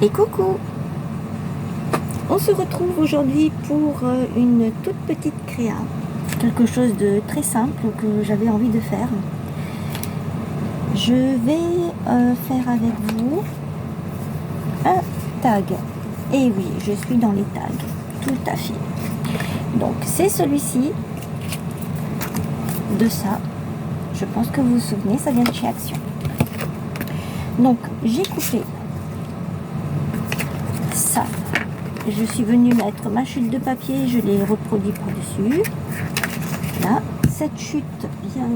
Et coucou! On se retrouve aujourd'hui pour une toute petite créa. Quelque chose de très simple que j'avais envie de faire. Je vais faire avec vous un tag. Et oui, je suis dans les tags. Tout à fait. Donc c'est celui-ci. De ça. Je pense que vous vous souvenez, ça vient de chez Action. Donc j'ai coupé ça. Je suis venue mettre ma chute de papier, je l'ai reproduit par-dessus. Là, cette chute vient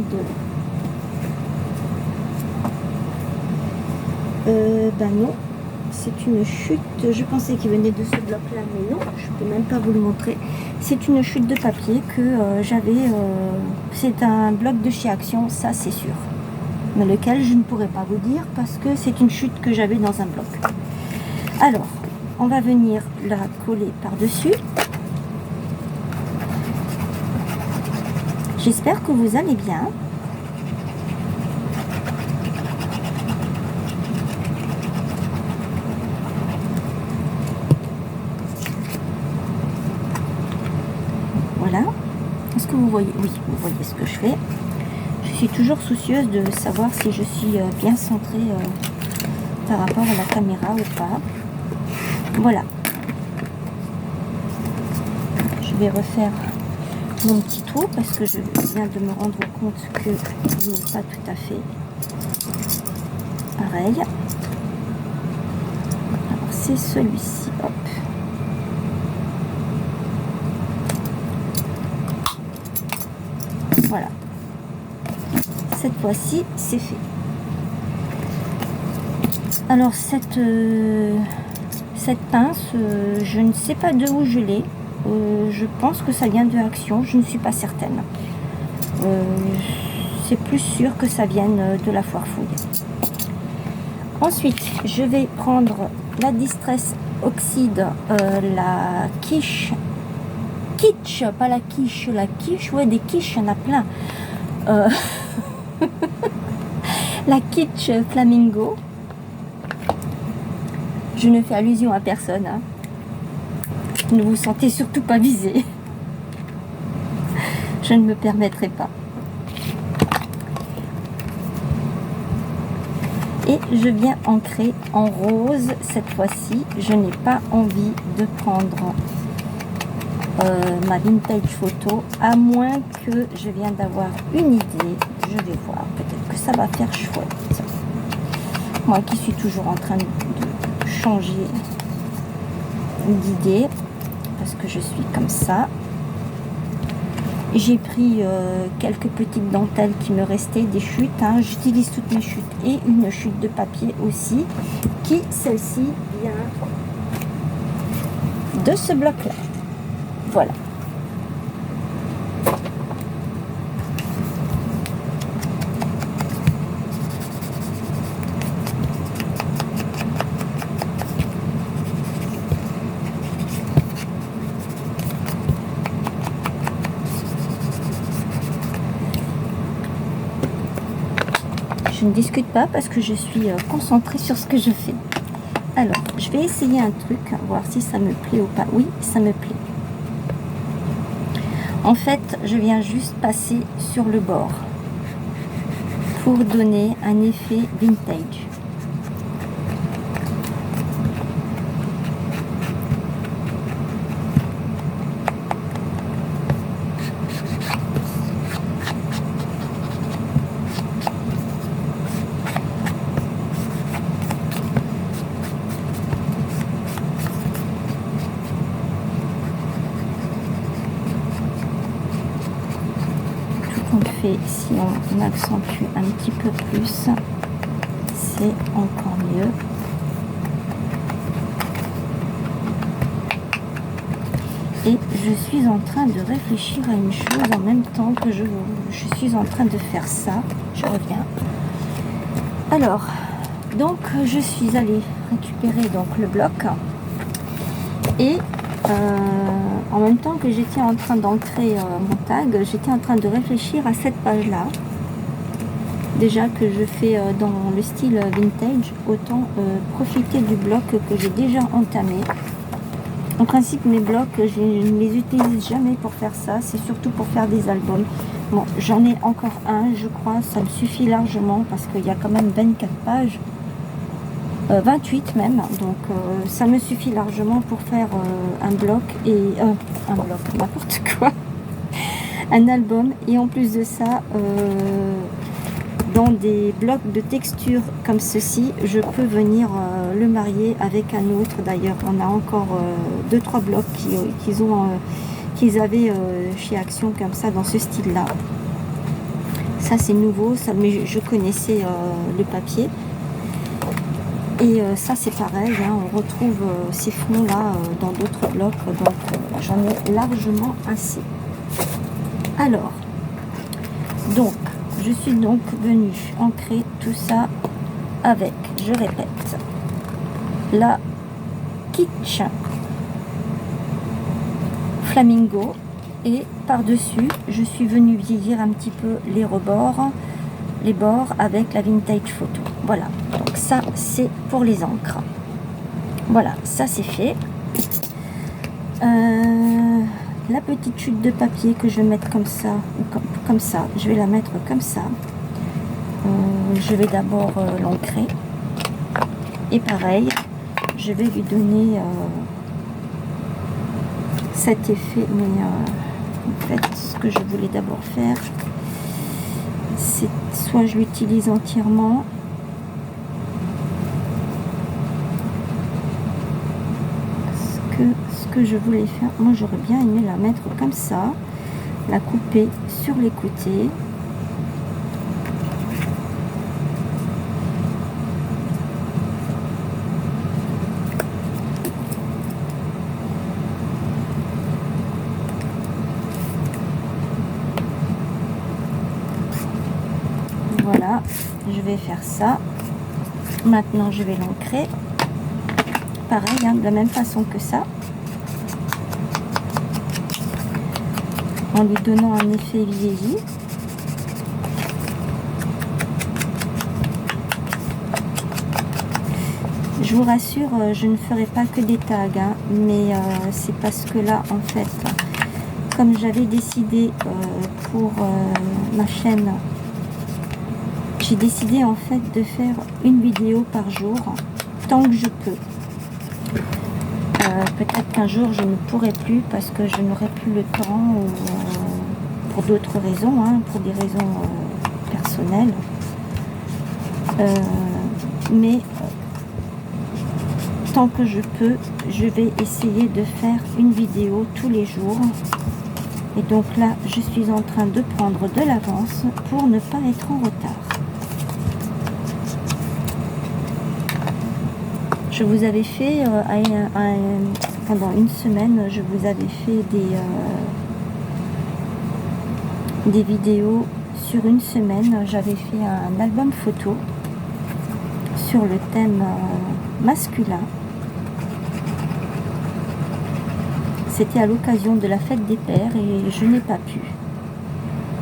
de... ben non, c'est une chute, je pensais qu'il venait de ce bloc-là, mais non, je peux même pas vous le montrer. C'est une chute de papier que j'avais, c'est un bloc de chez Action, ça c'est sûr. Mais lequel, je ne pourrais pas vous dire parce que c'est une chute que j'avais dans un bloc. Alors, on va venir la coller par-dessus. J'espère que vous allez bien. Voilà. Est-ce que vous voyez? Oui, vous voyez ce que je fais. Je suis toujours soucieuse de savoir si je suis bien centrée par rapport à la caméra ou pas. Voilà. Je vais refaire mon petit tour parce que je viens de me rendre compte que il n'est pas tout à fait pareil. Alors c'est celui-ci. Hop. Voilà. Cette fois-ci, c'est fait. Alors cette pince, je ne sais pas de où je l'ai. Je pense que ça vient de Action, je ne suis pas certaine. C'est plus sûr que ça vienne de la Foire Fouille. Ensuite, je vais prendre la Distress Oxide, la quiche, kitsch, pas la quiche, ouais, des quiches, il y en a plein. La kitsch Flamingo. Je ne fais allusion à personne. Hein. Ne vous sentez surtout pas visé. Je ne me permettrai pas. Et je viens ancrer en rose cette fois-ci. Je n'ai pas envie de prendre ma vintage photo, à moins que je vienne d'avoir une idée. Je vais voir. Peut-être que ça va faire chouette. Moi qui suis toujours en train de changer d'idée parce que je suis comme ça. J'ai pris quelques petites dentelles qui me restaient, des chutes, hein. J'utilise toutes mes chutes et une chute de papier aussi qui, celle-ci, vient de ce bloc là. Voilà. Je ne discute pas parce que je suis concentrée sur ce que je fais. Alors, je vais essayer un truc, voir si ça me plaît ou pas. Oui, ça me plaît. En fait, je viens juste passer sur le bord pour donner un effet vintage. Si on accentue un petit peu plus, c'est encore mieux. Et je suis en train de réfléchir à une chose en même temps que je suis en train de faire ça. Je reviens. Alors, donc je suis allée récupérer donc le bloc et en même temps que j'étais en train d'ancrer mon tag, j'étais en train de réfléchir à cette page là déjà que je fais dans le style vintage, autant profiter du bloc que j'ai déjà entamé. En principe, mes blocs, je ne les utilise jamais pour faire ça, c'est surtout pour faire des albums. Bon, j'en ai encore un, je crois, ça me suffit largement parce qu'il y a quand même 24 pages, 28 même, donc ça me suffit largement pour faire un bloc et un bloc, n'importe quoi, un album. Et en plus de ça, dans des blocs de texture comme ceci, je peux venir le marier avec un autre. D'ailleurs, on a encore 2-3 blocs qu'ils avaient chez Action comme ça, dans ce style là. Ça c'est nouveau, ça, mais je connaissais le papier. Et ça c'est pareil, hein, on retrouve ces fonds là dans d'autres blocs, donc j'en ai largement assez. Alors, donc je suis donc venue ancrer tout ça avec, je répète, la Kitsch Flamingo, et par-dessus, je suis venue vieillir un petit peu les rebords, les bords avec la Vintage Photo. Voilà, donc ça c'est pour les encres. Voilà, ça c'est fait. La petite chute de papier que je vais mettre comme ça, ou comme ça, je vais la mettre comme ça. Je vais d'abord l'ancrer. Et pareil, je vais lui donner cet effet, mais en fait, ce que je voulais d'abord faire, c'est soit je l'utilise entièrement, ce que je voulais faire, moi j'aurais bien aimé la mettre comme ça, la couper sur les côtés. Voilà, je vais faire ça. Maintenant je vais l'ancrer. Pareil, hein, de la même façon que ça. En lui donnant un effet vieilli. Je vous rassure, je ne ferai pas que des tags, hein, mais c'est parce que là, en fait, comme j'avais décidé pour ma chaîne, j'ai décidé en fait de faire une vidéo par jour, tant que je peux. Peut-être qu'un jour je ne pourrai plus parce que je n'aurai plus le temps, ou pour d'autres raisons, hein, pour des raisons personnelles. Mais tant que je peux, je vais essayer de faire une vidéo tous les jours. Et donc là, je suis en train de prendre de l'avance pour ne pas être en retard. Je vous avais fait, pendant une semaine, je vous avais fait des vidéos sur une semaine. J'avais fait un album photo sur le thème masculin. C'était à l'occasion de la fête des pères et je n'ai pas pu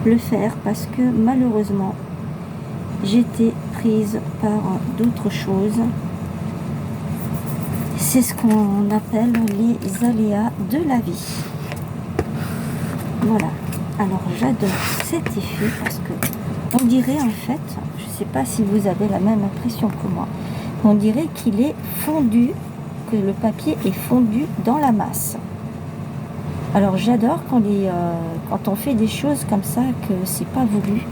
le faire parce que malheureusement, j'étais prise par d'autres choses. C'est ce qu'on appelle les aléas de la vie. Voilà. Alors j'adore cet effet parce que on dirait en fait, je ne sais pas si vous avez la même impression que moi, on dirait qu'il est fondu, que le papier est fondu dans la masse. Alors j'adore quand on fait des choses comme ça, que c'est pas voulu.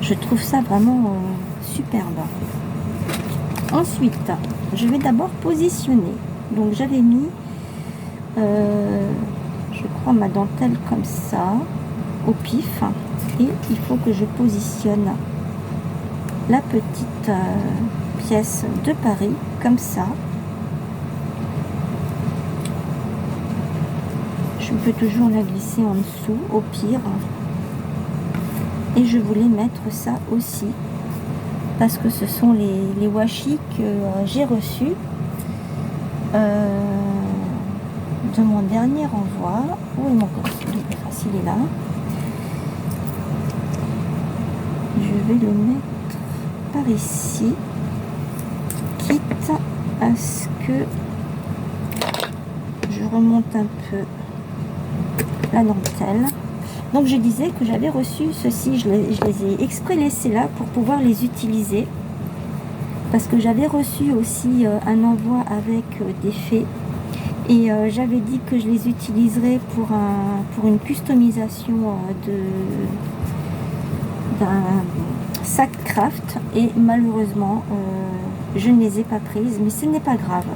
Je trouve ça vraiment superbe. Ensuite, je vais d'abord positionner. Donc j'avais mis, je crois, ma dentelle comme ça, au pif. Et il faut que je positionne la petite pièce de Paris, comme ça. Je peux toujours la glisser en dessous, au pire. Et je voulais mettre ça aussi, parce que ce sont les washi que j'ai reçus de mon dernier envoi. Où est mon coffre? Il est là. Je vais le mettre par ici, quitte à ce que je remonte un peu la dentelle. Donc je disais que j'avais reçu ceci, je les ai exprès laissés là pour pouvoir les utiliser, parce que j'avais reçu aussi un envoi avec des fées, et j'avais dit que je les utiliserais pour une customisation d'un sac craft, et malheureusement je ne les ai pas prises, mais ce n'est pas grave,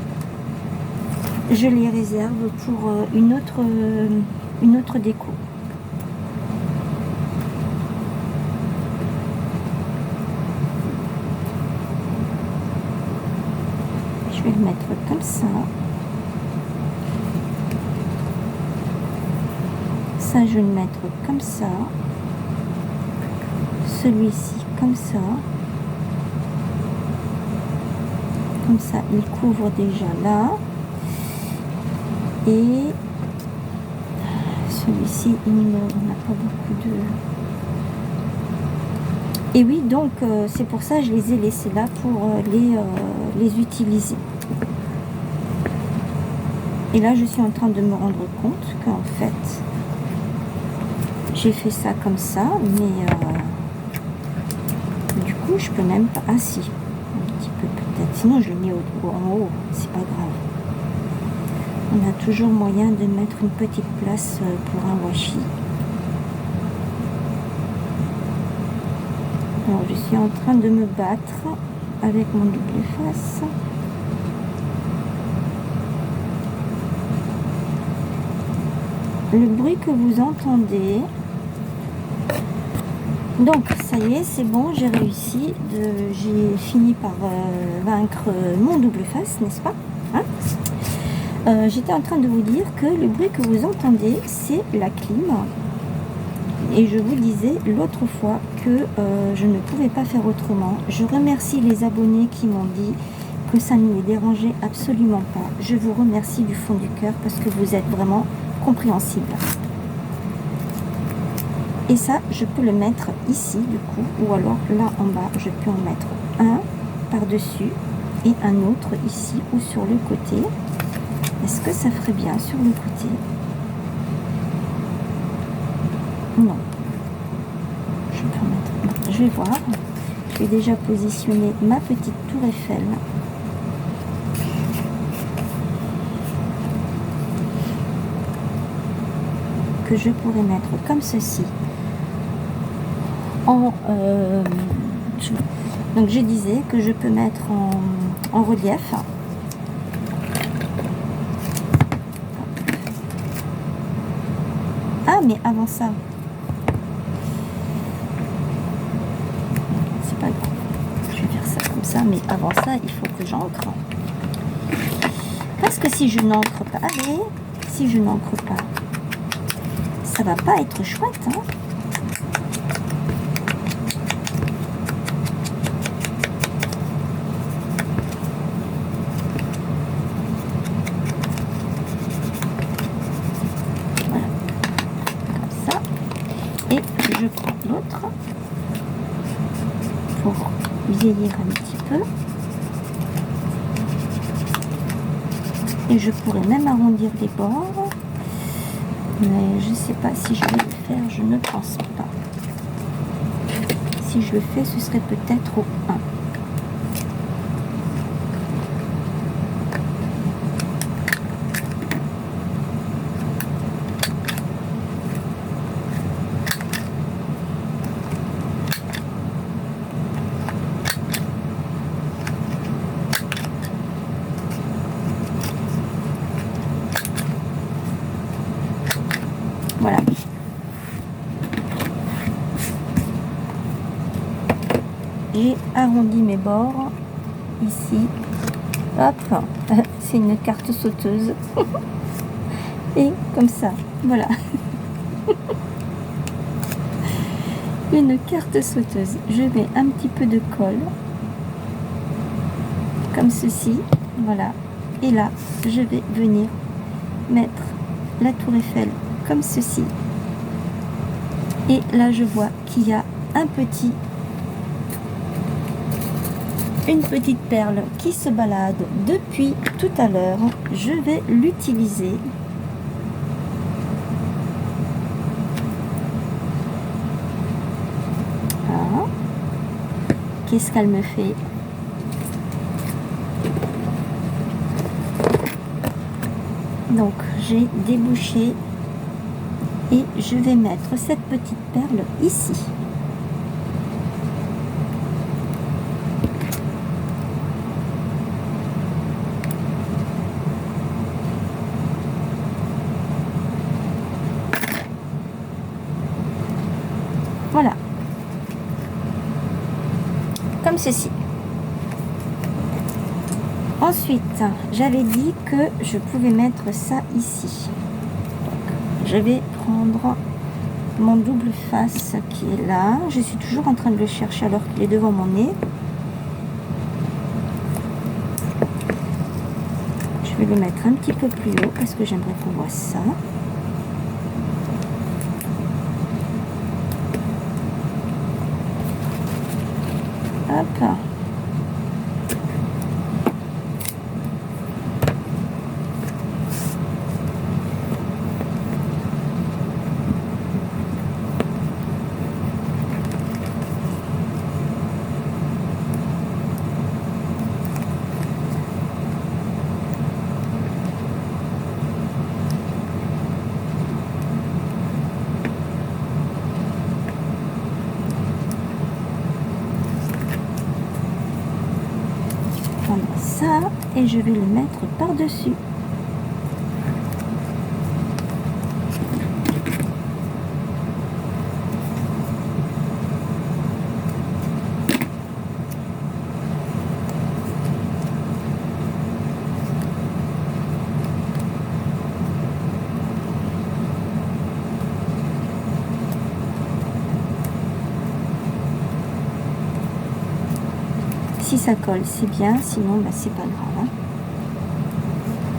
je les réserve pour une autre déco. Je vais le mettre comme ça. Ça, je vais le mettre comme ça. Celui-ci comme ça. Comme ça, il couvre déjà là. Et celui-ci, on n'a pas beaucoup de... Et oui, donc c'est pour ça que je les ai laissés là pour les utiliser. Et là, je suis en train de me rendre compte qu'en fait, j'ai fait ça comme ça, mais du coup, je peux même pas... Ah si, un petit peu peut-être. Sinon, je le mets en haut, c'est pas grave. On a toujours moyen de mettre une petite place pour un washi. Alors, je suis en train de me battre avec mon double face. Le bruit que vous entendez. Donc, ça y est, c'est bon, j'ai réussi. J'ai fini par vaincre mon double face, n'est-ce pas, hein? J'étais en train de vous dire que le bruit que vous entendez, c'est la clim. Et je vous disais l'autre fois que je ne pouvais pas faire autrement. Je remercie les abonnés qui m'ont dit que ça ne les dérangeait absolument pas. Je vous remercie du fond du cœur parce que vous êtes vraiment compréhensible. Et ça, je peux le mettre ici du coup, ou alors là en bas, je peux en mettre un par-dessus et un autre ici ou sur le côté. Est-ce que ça ferait bien sur le côté? Non. Je peux en mettre. Je vais voir. Je vais déjà positionner ma petite tour Eiffel. Que je pourrais mettre comme ceci. Donc je disais que je peux mettre en relief. Ah, mais avant ça, c'est pas grave. Je vais faire ça comme ça, mais avant ça, il faut que j'encre. Parce que si je n'encre pas, allez, si je n'encre pas, ça va pas être chouette, hein. Voilà, comme ça. Et je prends l'autre pour vieillir un petit peu. Et je pourrais même arrondir les bords. Mais je ne sais pas si je vais le faire, je ne pense pas. Si je le fais, ce serait peut-être au 1. Voilà. J'ai arrondi mes bords ici. Hop, c'est une carte sauteuse. Et comme ça, voilà. Une carte sauteuse. Je mets un petit peu de colle. Comme ceci. Voilà. Et là, je vais venir mettre la tour Eiffel comme ceci. Et là, je vois qu'il y a un petit une petite perle qui se balade depuis tout à l'heure. Je vais l'utiliser. Voilà. Qu'est-ce qu'elle me fait? Donc j'ai débouché et je vais mettre cette petite perle ici. Voilà, comme ceci. Ensuite, j'avais dit que je pouvais mettre ça ici. Donc, je vais prendre mon double face qui est là. Je suis toujours en train de le chercher alors qu'il est devant mon nez. Je vais le mettre un petit peu plus haut parce que j'aimerais qu'on voit ça. Hop. Ça et je vais le mettre par-dessus. Si ça colle, c'est bien, sinon bah, c'est pas grave. Hein.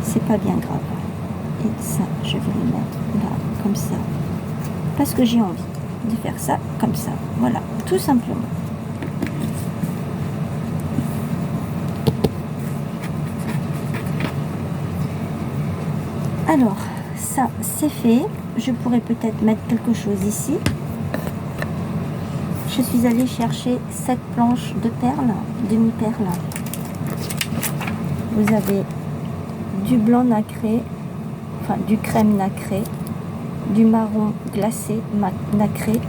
C'est pas bien grave. Et ça, je vais le mettre là, comme ça. Parce que j'ai envie de faire ça comme ça. Voilà, tout simplement. Alors, ça, c'est fait. Je pourrais peut-être mettre quelque chose ici. Je suis allée chercher cette planche de perles, demi-perles. Vous avez du blanc nacré, enfin du crème nacré, du marron glacé nacré,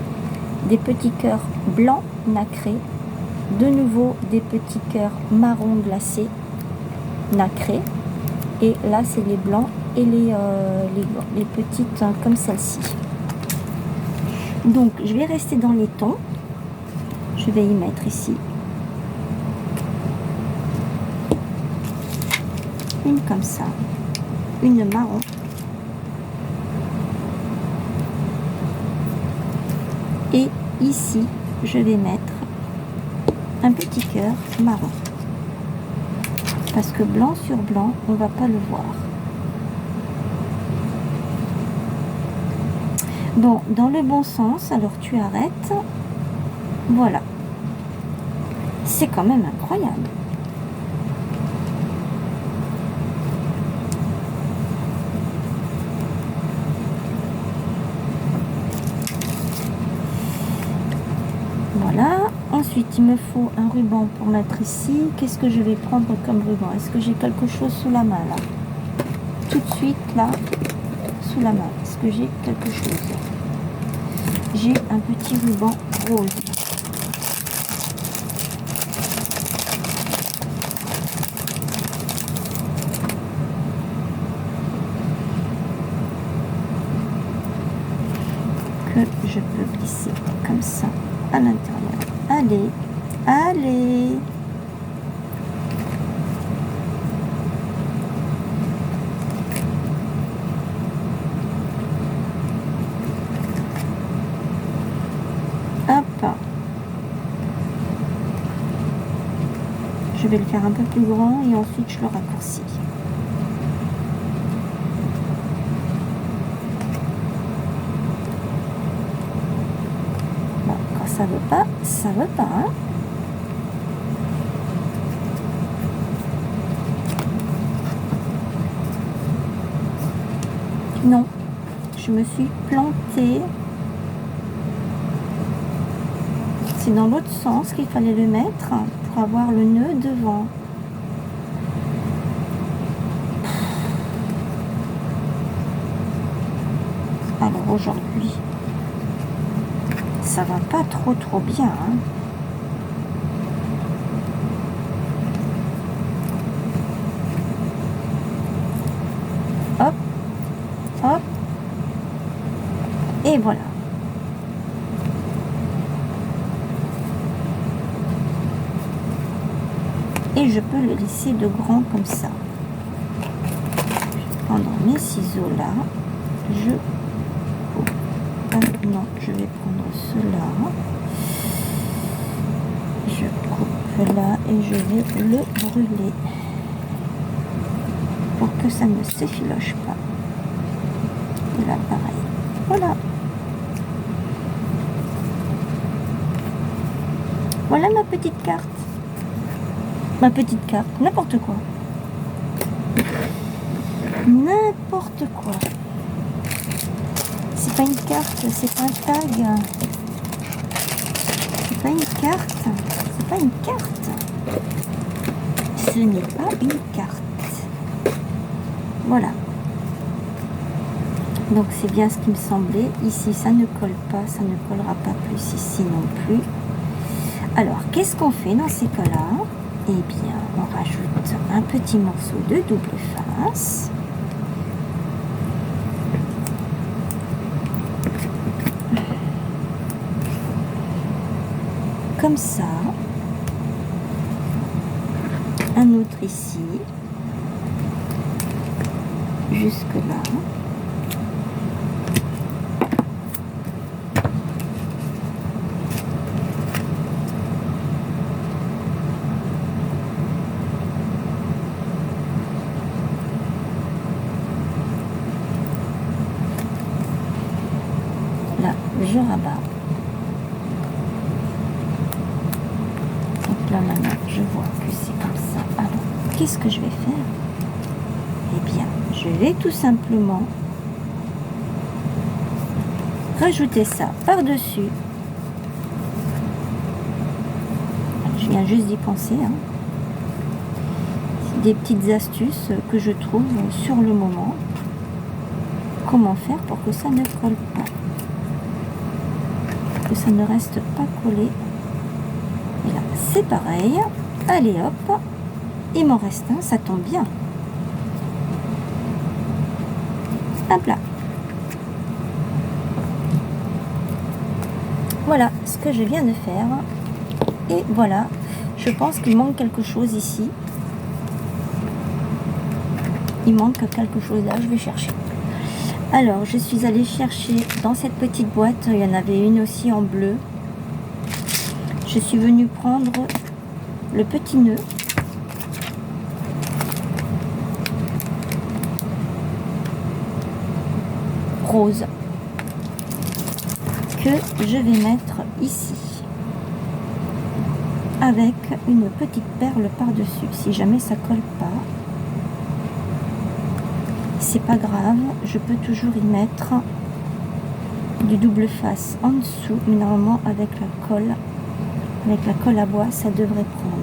des petits cœurs blancs nacrés, de nouveau des petits cœurs marron glacés nacrés, et là c'est les blancs et les petites comme celle-ci. Donc je vais rester dans les tons. Je vais y mettre ici une comme ça, une marron, et ici je vais mettre un petit cœur marron parce que blanc sur blanc on va pas le voir. Bon, dans le bon sens, alors tu arrêtes. Voilà, c'est quand même incroyable. Voilà, ensuite il me faut un ruban pour mettre ici. Qu'est-ce que je vais prendre comme ruban? Est-ce que j'ai quelque chose sous la main là? Tout de suite là, sous la main, est-ce que j'ai quelque chose? J'ai un petit ruban rose. Que je peux glisser comme ça à l'intérieur. Allez, allez. Hop. Je vais le faire un peu plus grand et ensuite je le raccourcis. Ça veut pas, ça veut pas. Hein. Non, je me suis plantée. C'est dans l'autre sens qu'il fallait le mettre pour avoir le nœud devant. Alors aujourd'hui, ça va pas trop bien, hein. Hop, hop, et voilà. Et je peux le laisser de grand comme ça. Je vais prendre mes ciseaux là. Je coupe. Maintenant, je vais prendre cela. Je coupe là et je vais le brûler pour que ça ne s'effiloche pas. Et là, pareil. Voilà. Voilà ma petite carte. Ma petite carte, n'importe quoi. N'importe quoi. C'est pas une carte, c'est pas un tag. C'est pas une carte. C'est pas une carte. Ce n'est pas une carte. Voilà. Donc c'est bien ce qui me semblait. Ici, ça ne colle pas, ça ne collera pas plus ici non plus. Alors, qu'est-ce qu'on fait dans ces cas-là? Eh bien, on rajoute un petit morceau de double face. Comme ça. Un autre ici. Jusque là. Là, je rabats. Donc là, maintenant, je vois que c'est comme ça. Alors, qu'est-ce que je vais faire? Eh bien, je vais tout simplement rajouter ça par-dessus. Je viens juste d'y penser, hein. C'est des petites astuces que je trouve sur le moment. Comment faire pour que ça ne colle pas? Que ça ne reste pas collé. Et là, c'est pareil. Allez hop, il m'en reste un, ça tombe bien. Hop là. Voilà ce que je viens de faire. Et voilà, je pense qu'il manque quelque chose ici. Il manque quelque chose là, je vais chercher. Alors, je suis allée chercher dans cette petite boîte, il y en avait une aussi en bleu. Je suis venue prendre le petit nœud. Rose. Que je vais mettre ici. Avec une petite perle par-dessus. Si jamais ça colle pas. C'est pas grave, je peux toujours y mettre du double face en dessous, mais normalement avec la colle à bois, ça devrait prendre.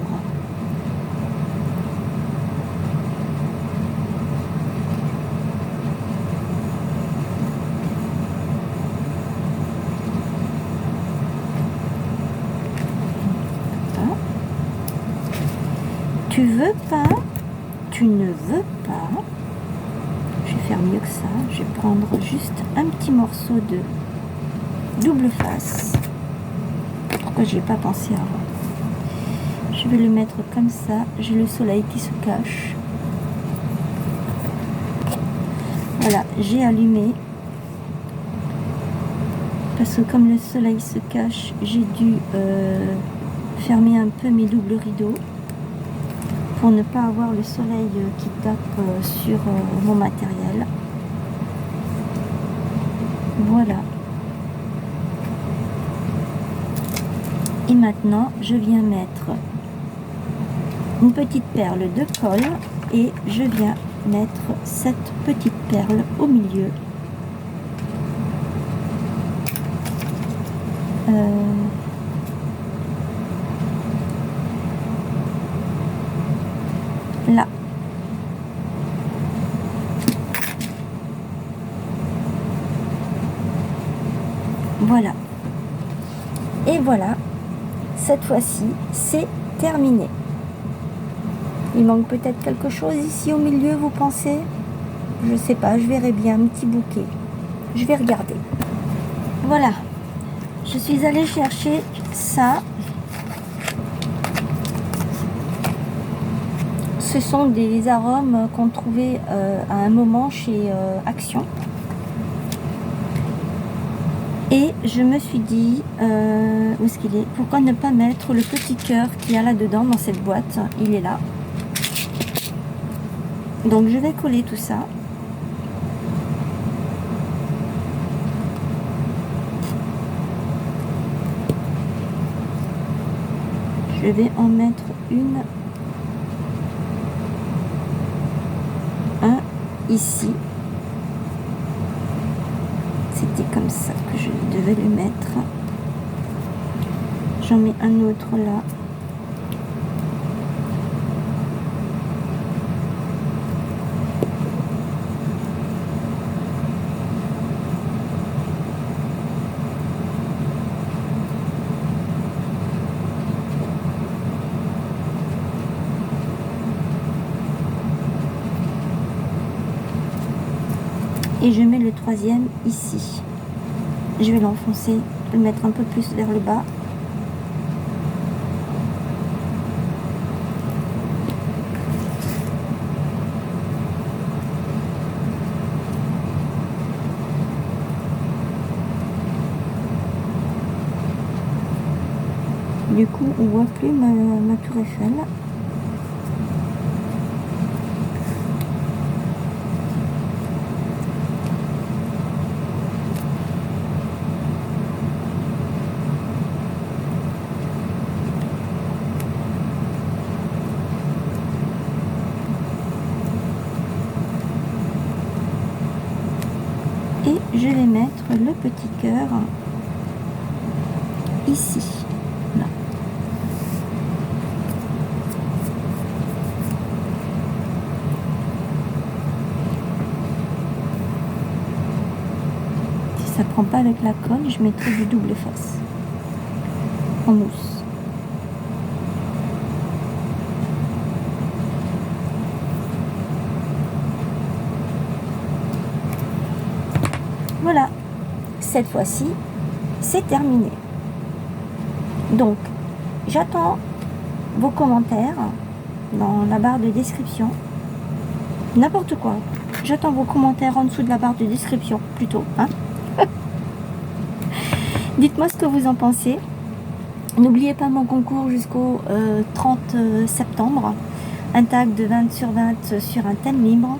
Tu veux pas, tu ne veux pas. Je vais faire mieux que ça. Je vais prendre juste un petit morceau de double face. Pourquoi je n'ai pas pensé avant? Je vais le mettre comme ça. J'ai le soleil qui se cache. Voilà, j'ai allumé. Parce que comme le soleil se cache, j'ai dû fermer un peu mes doubles rideaux. Pour ne pas avoir le soleil qui tape sur mon matériel. Voilà. Et maintenant, je viens mettre une petite perle de colle et je viens mettre cette petite perle au milieu là. Voilà. Et voilà, cette fois-ci, c'est terminé. Il manque peut-être quelque chose ici au milieu, vous pensez? Je sais pas, je verrai bien, un petit bouquet. Je vais regarder. Voilà, je suis allée chercher ça. Ce sont des arômes qu'on trouvait à un moment chez Action. Et je me suis dit, où est-ce qu'il est? Pourquoi ne pas mettre le petit cœur qu'il y a là-dedans dans cette boîte? Il est là. Donc je vais coller tout ça. Je vais en mettre un ici. C'était comme ça que je devais le mettre. J'en mets un autre là. Et je mets le troisième ici. Je vais l'enfoncer, le mettre un peu plus vers le bas. Du coup, on voit plus ma tour Eiffel. Et je vais mettre le petit cœur ici. Là. Si ça prend pas avec la colle, je mettrai du double face en mousse. Voilà, cette fois-ci, c'est terminé. Donc, j'attends vos commentaires dans la barre de description. N'importe quoi. J'attends vos commentaires en dessous de la barre de description, plutôt. Hein. Dites-moi ce que vous en pensez. N'oubliez pas mon concours jusqu'au 30 septembre. Un tag de 20 sur 20 sur un thème libre.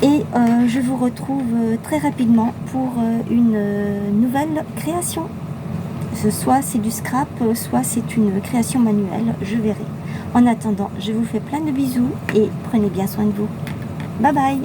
Et je vous retrouve très rapidement pour une nouvelle création. Soit c'est du scrap, soit c'est une création manuelle, je verrai. En attendant, je vous fais plein de bisous et prenez bien soin de vous. Bye bye!